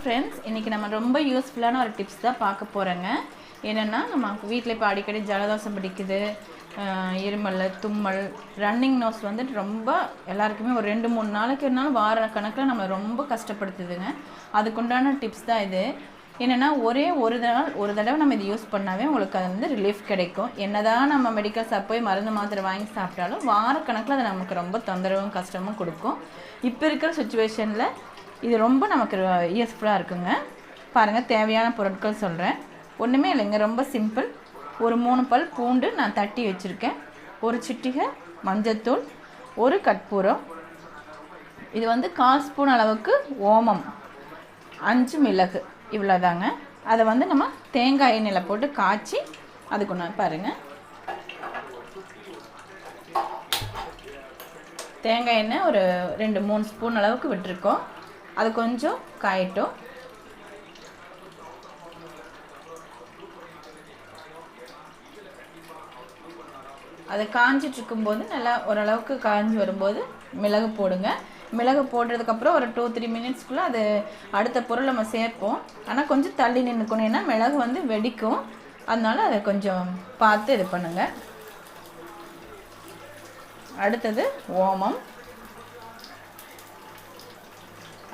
Friends, இன்றைக்கி நம்ம ரொம்ப யூஸ்ஃபுல்லான ஒரு டிப்ஸ் தான் பார்க்க போகிறோங்க. என்னென்னா, நம்ம வீட்டில் இப்போ அடிக்கடி ஜலதோஷம் பிடிக்குது, இருமல், தும்மல், ரன்னிங் நோஸ் வந்துட்டு ரொம்ப எல்லாருக்குமே ஒரு 2-3 நாளைக்கு இருந்தாலும் வார கணக்கில் நம்ம ரொம்ப கஷ்டப்படுத்துதுங்க. அதுக்குண்டான டிப்ஸ் தான் இது. என்னென்னா, ஒரு தடவை நம்ம இது யூஸ் பண்ணாவே உங்களுக்கு அது வந்து ரிலீஃப் கிடைக்கும். என்னதான் நம்ம மெடிக்கல் ஷாப் போய் மருந்து மாத்திரை வாங்கி சாப்பிட்டாலும் வாரக்கணக்கில் அது நமக்கு ரொம்ப தொந்தரவும் கஷ்டமும் கொடுக்கும். இப்போ இருக்கிற சுச்சுவேஷனில் இது ரொம்ப நமக்கு யூஸ்ஃபுல்லாக இருக்குங்க. பாருங்கள், தேவையான பொருட்கள் சொல்கிறேன். ஒன்றுமே இல்லைங்க, ரொம்ப சிம்பிள். ஒரு 3 பல் பூண்டு நான் தட்டி வச்சுருக்கேன், ஒரு சிட்டிகை மஞ்சத்தூள், ஒரு கற்பூரம், இது வந்து 1/4 ஸ்பூன் அளவுக்கு ஓமம், 5 மிளகு, இவ்வளோதாங்க. அதை வந்து நம்ம தேங்காய் எண்ணெயில் போட்டு காய்ச்சி அதுக்கு ஒன்று பாருங்கள். தேங்காய் எண்ணெய் ஒரு 2-3 ஸ்பூன் அளவுக்கு விட்டுருக்கோம். அது கொஞ்சம் காயட்டும். அது காஞ்சிட்டு இருக்கும்போது நல்லா ஓரளவுக்கு காஞ்சி வரும்போது மிளகு போடுங்க. மிளகு போடுறதுக்கப்புறம் ஒரு 2-3 மினிட்ஸ்க்குள்ளே அது அடுத்த பொருள் நம்ம சேர்ப்போம். ஆனால் கொஞ்சம் தள்ளி நின்றுக்கணும், ஏன்னா மிளகு வந்து வெடிக்கும். அதனால் அதை கொஞ்சம் பார்த்து இது பண்ணுங்கள். அடுத்தது ஓமம்,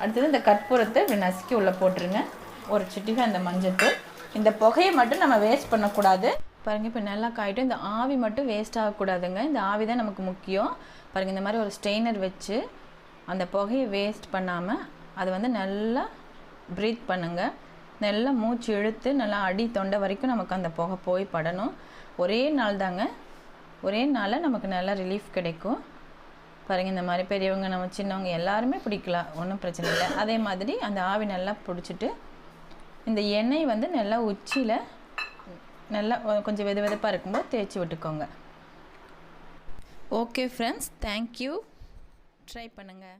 அடுத்தது இந்த கற்பூரத்தை இப்படி நசுக்கி உள்ளே போட்டுருங்க. ஒரு சிட்டிகை அந்த மஞ்சத்தூள். இந்த புகையை மட்டும் நம்ம வேஸ்ட் பண்ணக்கூடாது. பாருங்கள், இப்போ நல்லா காயிட்டும். இந்த ஆவி மட்டும் வேஸ்ட் ஆகக்கூடாதுங்க. இந்த ஆவி தான் நமக்கு முக்கியம். பாருங்கள், இந்த மாதிரி ஒரு ஸ்ட்ரெயினர் வச்சு அந்த புகையை வேஸ்ட் பண்ணாமல் அதை வந்து நல்லா ப்ரீத் பண்ணுங்கள். நல்லா மூச்சு இழுத்து நல்லா அடி தொண்டை வரைக்கும் நமக்கு அந்த புகை போய் படணும். ஒரே நாள் தாங்க, ஒரே நாளில் நமக்கு நல்லா ரிலீஃப் கிடைக்கும். பாருங்கள், இந்த மாதிரி பெரியவங்க நம்ம சின்னவங்க எல்லாருமே பிடிக்கலாம், ஒன்றும் பிரச்சனை இல்லை. அதே மாதிரி அந்த ஆவி நல்லா பிடிச்சிட்டு இந்த எண்ணெய் வந்து நல்லா உச்சியில் நல்லா கொஞ்சம் வெதுப்பாக இருக்கும்போது தேய்ச்சி விட்டுக்கோங்க. Okay friends, thank you. ட்ரை பண்ணுங்கள்.